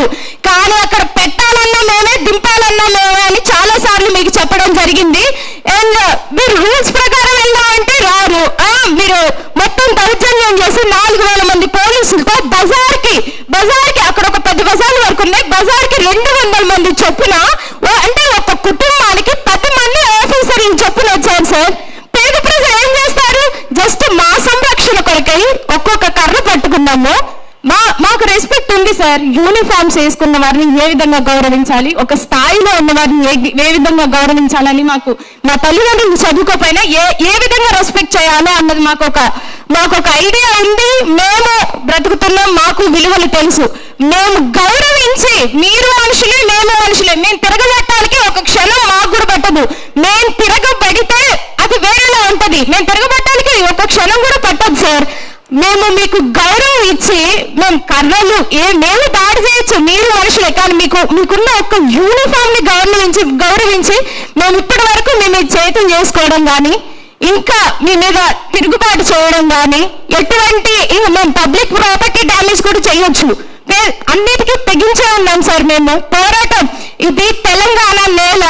చేస్తారు. కానీ అక్కడ పెట్టాలన్నా మేమే, దింపాలన్నా మేమే అని చాలా సార్లు మీకు చెప్పడం జరిగింది. అండ్ మీరు రూల్స్ ప్రకారం వెళ్దామంటే రారు. మీరు మొత్తం దౌర్జన్యం చేసి 4000 మంది పోలీసులతో బజార్కి అక్కడ ఒక 10 బజార్ల వరకు ఉన్నాయి, బజార్కి 200 మంది చొప్పున, అంటే ఒక కుటుంబానికి 10 మంది ఆఫీసర్లు చొప్పున వచ్చారు సార్. పేద ప్రజలు ఏం చేస్తారు? జస్ట్ మా సంరక్షణ కొరకై ఒక్కొక్క కర్ర పట్టుకున్నాము. మాకు రెస్పెక్ట్ ఉంది సార్. యూనిఫామ్స్ వేసుకున్న వారిని ఏ విధంగా గౌరవించాలి, ఒక స్థాయిలో ఉన్న వారిని ఏ విధంగా గౌరవించాలని మాకు మా తల్లిదండ్రులు చదువుకోపోయినా ఏ విధంగా రెస్పెక్ట్ చేయాలో అన్నది మాకు ఒక ఐడియా ఉంది. మేము బ్రతుకుతున్నాం, మాకు విలువలు తెలుసు. మేము గౌరవించి, మీరు మనుషులే మేము మనుషులే, మేము తిరగబట్టడానికి ఒక క్షణం మాకు కూడా పట్టదు. మేము తిరగబడితే అది వేరేలా ఉంటది, మేము తిరగబట్టడానికి ఒక క్షణం కూడా పట్టదు సార్. మేము మీకు గౌరవం ఇచ్చి, మేము కర్రలు మేము దాడి చేయొచ్చు, మీరు మనుషులే, కానీ మీకున్న ఒక యూనిఫామ్ ని గౌరవించి మేము ఇప్పటి వరకు మేము చేతులు చేసుకోవడం కానీ, ఇంకా మీ మీద తిరుగుబాటు చేయడం కానీ, ఎటువంటి మేము పబ్లిక్ ప్రాపర్టీ డ్యామేజ్ కూడా చేయొచ్చు, అన్నిటికీ తెగించే ఉన్నాం సార్. మేము పోరాటం, ఇది తెలంగాణ నేల,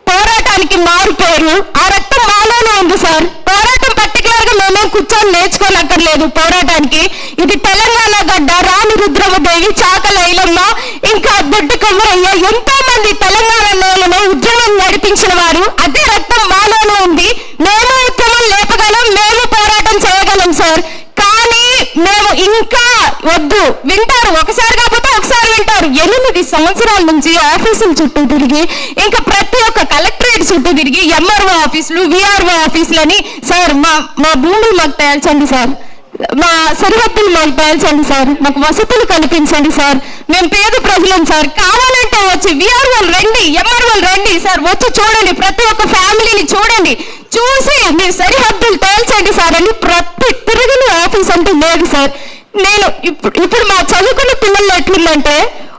పోరాటానికి మారు పేరు, ఆ రక్తం మాలోనే ఉంది సార్. పోరాటం పర్టికులర్ గా మేమే కూర్చొని నేర్చుకోనక్కర్లేదు పోరాటానికి. ఇది తెలంగాణ గడ్డ, రాణి రుద్రమదేవి, చాకల ఐలమ్మ, ఇంకా దొడ్డి కొమ్మరయ్య, ఎంతో మంది తెలంగాణ నేలను ఉద్యమం నడిపించిన వారు. అదే రక్తం మాలోనే ఉంది. మేము ఉద్యమం లేపగలం, మేము పోరాటం చేయగలం సార్. కానీ మేము ఇంకా వద్దు, వింటారు, ఒకసారి కాకపోతే ఒకసారి వింటారు. 8 సంవత్సరాల నుంచి ఆఫీసుల చుట్టూ తిరిగి, ఇంకా ప్రతి ఒక్క కలెక్టరేట్ చుట్టూ తిరిగి, ఎంఆర్ఓ ఆఫీసులు, విఆర్ఓ ఆఫీసులని, సార్ మా భూములు మాకు తేల్చండి సార్, మా సరిహద్దులు మాకు తేల్చండి సార్, మాకు వసతులు కల్పించండి సార్, మేము పేద ప్రజలం సార్, కావాలంటే వచ్చి విఆర్ఓలు రండి, ఎంఆర్ఓలు రండి సార్, వచ్చి చూడండి, ప్రతి ఒక్క ఫ్యామిలీని చూడండి, చూసి మీరు సరిహద్దులు తేల్చండి సార్ అని ప్రతి తిరుగుని ఆఫీస్ అంటూ లేదు సార్. నేను ఇప్పుడు మా చదువుకున్న పిల్లలు ఎట్లుందంటే,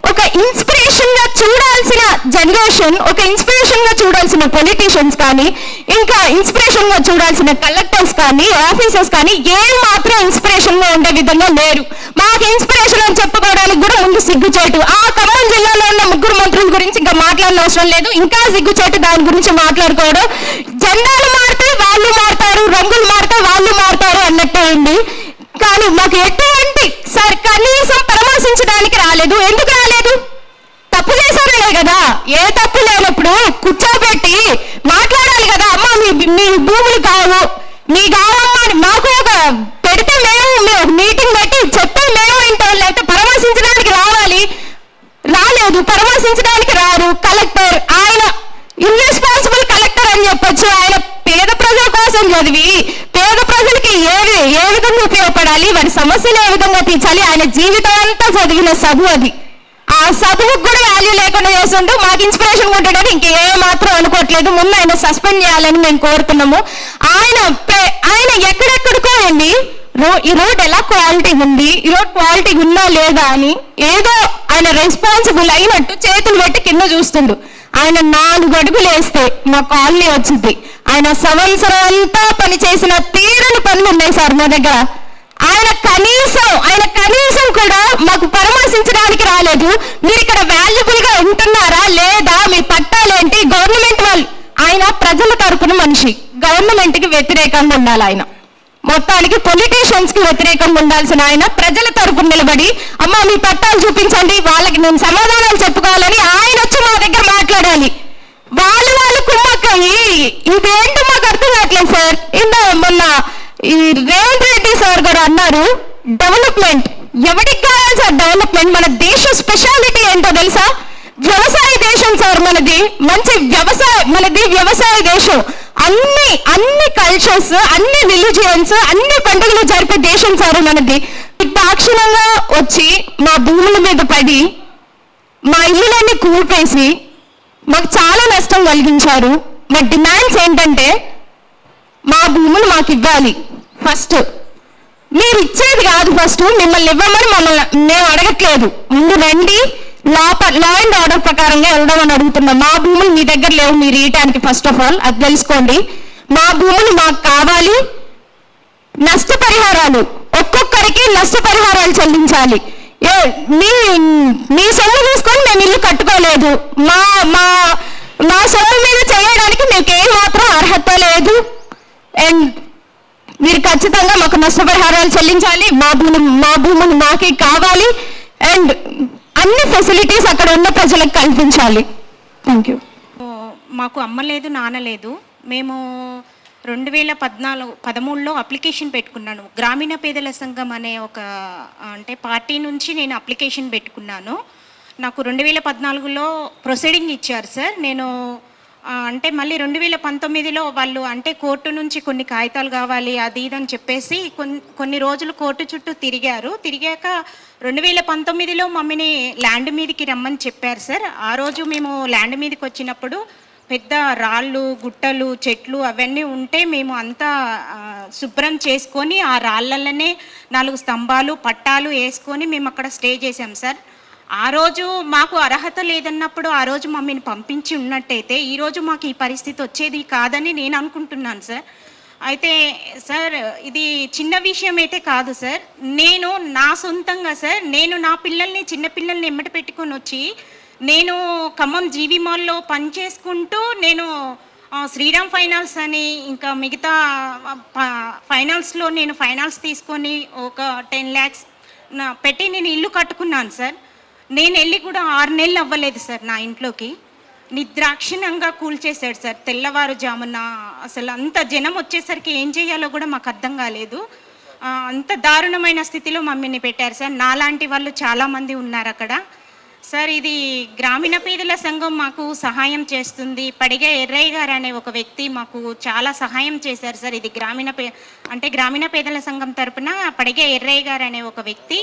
ఒక ఇన్స్పిరేషన్ గా చూడాల్సిన జనరేషన్, ఒక ఇన్స్పిరేషన్ గా చూడాల్సిన పొలిటీషియన్స్ కానీ, ఇంకా ఇన్స్పిరేషన్ గా చూడాల్సిన కలెక్టర్స్ కానీ, ఆఫీసర్స్ కానీ ఏం మాత్రం ఇన్స్పిరేషన్ గా ఉండే విధంగా లేరు. మాకు ఇన్స్పిరేషన్ అని చెప్పుకోవడానికి కూడా ముందు సిగ్గుచేటు. ఆ ఖమ్మం జిల్లాలో ఉన్న 3 మంత్రుల గురించి ఇంకా మాట్లాడిన అవసరం లేదు, ఇంకా సిగ్గుచేటు దాని గురించి మాట్లాడుకోవడం. జెండాలు మారితే వాళ్ళు మారుతారు, రంగులు మారితే వాళ్ళు మారుతారు అన్నట్టు ఉంది. కానీ మాకు ఎటువంటి సార్ కనీసం పరామర్శించడానికి రాలేదు. ఎందుకు రాలేదు? తప్పు చేశారనే కదా. ఏ తప్పు లేనప్పుడు కూర్చోబెట్టి మాట్లాడాలి కదా. అమ్మ మీ భూములు కావు, మీ కావమ్మా అని మాకు ఒక పెడితే మేము మీటింగ్ పెట్టి చెప్తే మేము వింటాం, లేకపోతే పరామర్శించడానికి రావాలి. రాలేదు, పరామర్శించడానికి రారు. కలెక్టర్ ఆయన ఇర్రెస్పాన్సిబుల్ కలెక్టర్ అని చెప్పొచ్చు. ఆయన పేద ప్రజల కోసం చదివి, పేద ప్రజలకి ఏ విధంగా ఉపయోగపడాలి, వారి సమస్యలు ఏ విధంగా తీర్చాలి, ఆయన జీవితం అంతా చదివిన చదువు అది. ఆ చదువుకు కూడా వాల్యూ లేకుండా చేస్తుంటూ మాకు ఇన్స్పిరేషన్ కొట్టడానికి ఇంకే మాత్రం అనుకోవట్లేదు. ముందు ఆయన సస్పెండ్ చేయాలని మేము కోరుతున్నాము. ఆయన ఎక్కడెక్కడికో వెళ్ళి ఈ రోడ్ ఎలా క్వాలిటీ ఉంది, ఈ రోడ్ క్వాలిటీ ఉందా లేదా అని ఏదో ఆయన రెస్పాన్సిబుల్ అయినట్టు చేతులు పెట్టి కింద చూస్తుండు. ఆయన 4 అడుగులు వేస్తే మా కాలనీ వచ్చింది. ఆయన సంవత్సరం అంతా పనిచేసిన తీరని పనులు ఉన్నాయి సార్ మా దగ్గర. ఆయన కనీసం కూడా మాకు పరామర్శించడానికి రాలేదు. మీరు ఇక్కడ వాల్యుబుల్ గా ఉంటున్నారా లేదా, మీ పట్టాలేంటి, గవర్నమెంట్ వాళ్ళు. ఆయన ప్రజల తరపున మనిషి, గవర్నమెంట్ కి వ్యతిరేకంగా ఉండాలి. ఆయన మొత్తానికి పొలిటీషియన్స్ కి వ్యతిరేకంగా ఉండాల్సిన ఆయన ప్రజల తరపున నిలబడి, అమ్మ మీ పట్టాలు చూపించండి, వాళ్ళకి నేను సమాధానాలు చెప్పుకోవాలని ఆయన వచ్చి మా దగ్గర మాట్లాడాలి. వాళ్ళు కుమ్మక్కయ్యి ఇదేంటో మాకు అర్థం కావట్లేదు సార్. మొన్న ఈ రేవంత్ రెడ్డి సార్ గారు అన్నారు, డెవలప్మెంట్ ఎవరికి కావాలి సార్? డెవలప్మెంట్ మన దేశ స్పెషాలిటీ ఏంటో తెలుసా? వ్యవసాయ దేశం సార్ మనది. మంచి మనది వ్యవసాయ దేశం. అన్ని కల్చర్స్, అన్ని రిలీజియన్స్, అన్ని పండుగలు జరిపే దేశం సార్ మనది. దాక్షిణంగా వచ్చి మా భూముల మీద పడి మా ఇల్లులన్నీ కూల్పేసి మాకు చాలా నష్టం కలిగించారు. మా డిమాండ్స్ ఏంటంటే, మా భూములు మాకు ఇవ్వాలి. ఫస్ట్ మీరు ఇచ్చేది కాదు, ఫస్ట్ మిమ్మల్ని ఇవ్వమని మేము అడగట్లేదు. ముందు రండి, లా అండ్ ఆర్డర్ ప్రకారంగా వెళ్దామని అడుగుతున్నాం. మా భూములు మీ దగ్గర లేవు మీరు ఇయటానికి, ఫస్ట్ ఆఫ్ ఆల్ అది తెలుసుకోండి. మా భూములు మాకు కావాలి. నష్టపరిహారాలు ఒక్కొక్కరికి నష్టపరిహారాలు చెల్లించాలి. మీ మీ సొమ్ము తీసుకొని మేము ఇల్లు కట్టుకోలేదు. మా మా మా సొమ్ము మీద చేయడానికి మీకు ఏం మాత్రం అర్హత లేదు. అండ్ మీరు ఖచ్చితంగా మాకు నష్టపరిహారాలు చెల్లించాలి. మా భూములు మాకే కావాలి. అండ్ అన్ని ఫెసిలిటీస్ అక్కడ ఉన్న ప్రజలకు కల్పించాలి. Thank you. మాకు అమ్మ లేదు, నాన్న లేదు. మేము 2013లో అప్లికేషన్ పెట్టుకున్నాను. గ్రామీణ పేదల సంఘం అనే ఒక అంటే పార్టీ నుంచి నేను అప్లికేషన్ పెట్టుకున్నాను. నాకు 2014లో ప్రొసీడింగ్ ఇచ్చారు సార్. నేను అంటే మళ్ళీ 2019లో వాళ్ళు అంటే కోర్టు నుంచి కొన్ని కాగితాలు కావాలి అది ఇదని చెప్పేసి కొన్ని రోజులు కోర్టు చుట్టూ తిరిగాక 2019లో మమ్మీని ల్యాండ్ మీదకి రమ్మని చెప్పారు సార్. ఆ రోజు మేము ల్యాండ్ మీదకి వచ్చినప్పుడు పెద్ద రాళ్ళు, గుట్టలు, చెట్లు అవన్నీ ఉంటే మేము అంతా శుభ్రం చేసుకొని ఆ రాళ్ళలోనే 4 స్తంభాలు, పట్టాలు వేసుకొని మేము అక్కడ స్టే చేసాం సార్. ఆ రోజు మాకు అర్హత లేదన్నప్పుడు ఆ రోజు మమ్మీని పంపించి ఉన్నట్టయితే ఈరోజు మాకు ఈ పరిస్థితి వచ్చేది కాదని నేను అనుకుంటున్నాను సార్. అయితే సార్ ఇది చిన్న విషయం అయితే కాదు సార్. నేను నా సొంతంగా సార్ నేను నా పిల్లల్ని చిన్న పిల్లల్ని ఎమ్మట పెట్టుకొని వచ్చి నేను ఖమ్మం జీవి మాల్లో పనిచేసుకుంటూ నేను శ్రీరామ్ ఫైనాన్స్ అని ఇంకా మిగతా ఫైనాన్స్లో నేను ఫైనాన్స్ తీసుకొని ఒక 10 lakhs పెట్టి నేను ఇల్లు కట్టుకున్నాను సార్. నేను వెళ్ళి కూడా 6 నెలలు అవ్వలేదు సార్. నా ఇంట్లోకి నిర్దాక్షిణ్యంగా కూల్చేశాడు సార్. తెల్లవారుజామున అసలు అంత జనం వచ్చేసరికి ఏం చేయాలో కూడా మాకు అర్థం కాలేదు. అంత దారుణమైన స్థితిలో మమ్మీని పెట్టారు సార్. నాలాంటి వాళ్ళు చాలామంది ఉన్నారు అక్కడ సార్. ఇది గ్రామీణ పేదల సంఘం మాకు సహాయం చేస్తుంది. పడిగే ఎర్రయ్య గారు అనే ఒక వ్యక్తి మాకు చాలా సహాయం చేశారు సార్. ఇది గ్రామీణ పేదల సంఘం తరపున పడిగే ఎర్రయ్య గారు అనే ఒక వ్యక్తి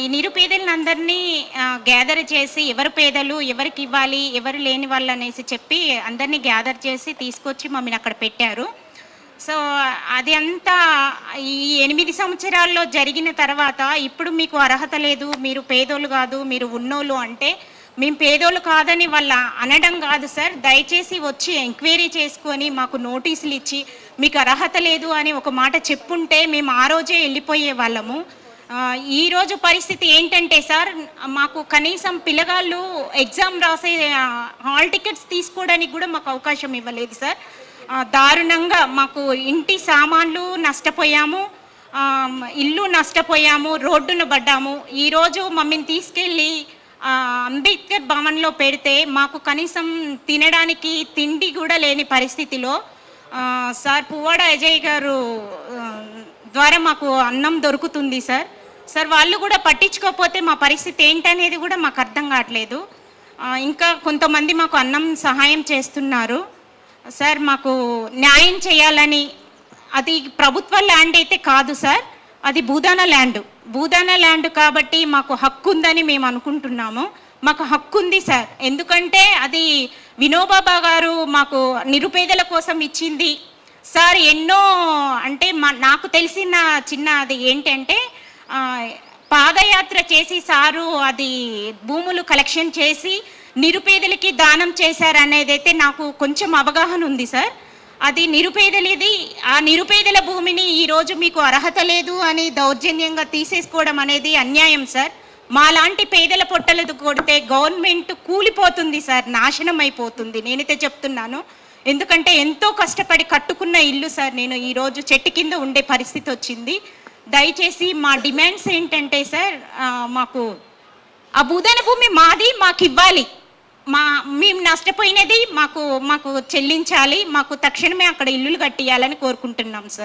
ఈ నిరుపేదలందరినీ గ్యాదర్ చేసి ఎవరు పేదలు, ఎవరికి ఇవ్వాలి, ఎవరు లేని వాళ్ళు అనేసి చెప్పి అందరినీ గ్యాదర్ చేసి తీసుకొచ్చి మమ్మల్ని అక్కడ పెట్టారు. సో అది అంతా ఈ 8 సంవత్సరాల్లో జరిగిన తర్వాత ఇప్పుడు మీకు అర్హత లేదు, మీరు పేదోళ్ళు కాదు, మీరు ఉన్నోళ్ళు అంటే మేము పేదోళ్ళు కాదని వాళ్ళ అనడం కాదు సార్. దయచేసి వచ్చి ఎంక్వైరీ చేసుకొని మాకు నోటీసులు ఇచ్చి మీకు అర్హత లేదు అని ఒక మాట చెప్పుంటే మేము ఆ రోజే వెళ్ళిపోయే వాళ్ళము. ఈరోజు పరిస్థితి ఏంటంటే సార్ మాకు కనీసం పిల్లగాళ్ళు ఎగ్జామ్ రాసే హాల్ టికెట్స్ తీసుకోవడానికి కూడా మాకు అవకాశం ఇవ్వలేదు సార్. దారుణంగా మాకు ఇంటి సామాన్లు నష్టపోయాము, ఇల్లు నష్టపోయాము, రోడ్డున పడ్డాము. ఈరోజు మమ్మల్ని తీసుకెళ్ళి అంబేద్కర్ భవన్లో పెడితే మాకు కనీసం తినడానికి తిండి కూడా లేని పరిస్థితిలో సార్ పువ్వాడ అజయ్ గారు ద్వారా మాకు అన్నం దొరుకుతుంది సార్. వాళ్ళు కూడా పట్టించుకోకపోతే మా పరిస్థితి ఏంటనేది కూడా మాకు అర్థం కావట్లేదు. ఇంకా కొంతమంది మాకు అన్నం సహాయం చేస్తున్నారు సార్. మాకు న్యాయం చేయాలని, అది ప్రభుత్వ ల్యాండ్ అయితే కాదు సార్, అది భూదాన ల్యాండ్ కాబట్టి మాకు హక్కు ఉందని మేము అనుకుంటున్నాము. మాకు హక్కు ఉంది సార్. ఎందుకంటే అది వినోబాబా గారు మాకు నిరుపేదల కోసం ఇచ్చింది సార్. ఎన్నో అంటే నాకు తెలిసిన అది ఏంటంటే పాదయాత్ర చేసి సారు అది భూములు కలెక్షన్ చేసి నిరుపేదలకి దానం చేశారు అనేది అయితే నాకు కొంచెం అవగాహన ఉంది సార్. అది నిరుపేదలది. ఆ నిరుపేదల భూమిని ఈరోజు మీకు అర్హత లేదు అని దౌర్జన్యంగా తీసేసుకోవడం అనేది అన్యాయం సార్. మాలాంటి పేదల పొట్టలు కొడితే గవర్నమెంట్ కూలిపోతుంది సార్, నాశనం అయిపోతుంది. నేనైతే చెప్తున్నాను. ఎందుకంటే ఎంతో కష్టపడి కట్టుకున్న ఇల్లు సార్. నేను ఈరోజు చెట్టు కింద ఉండే పరిస్థితి వచ్చింది. దయచేసి మా డిమాండ్స్ ఏంటంటే సార్ మాకు ఆ భూదాన భూమి మాది, మాకు ఇవ్వాలి. మేము నష్టపోయినది మాకు చెల్లించాలి. మాకు తక్షణమే అక్కడ ఇల్లులు కట్టియాలని కోరుకుంటున్నాం సార్.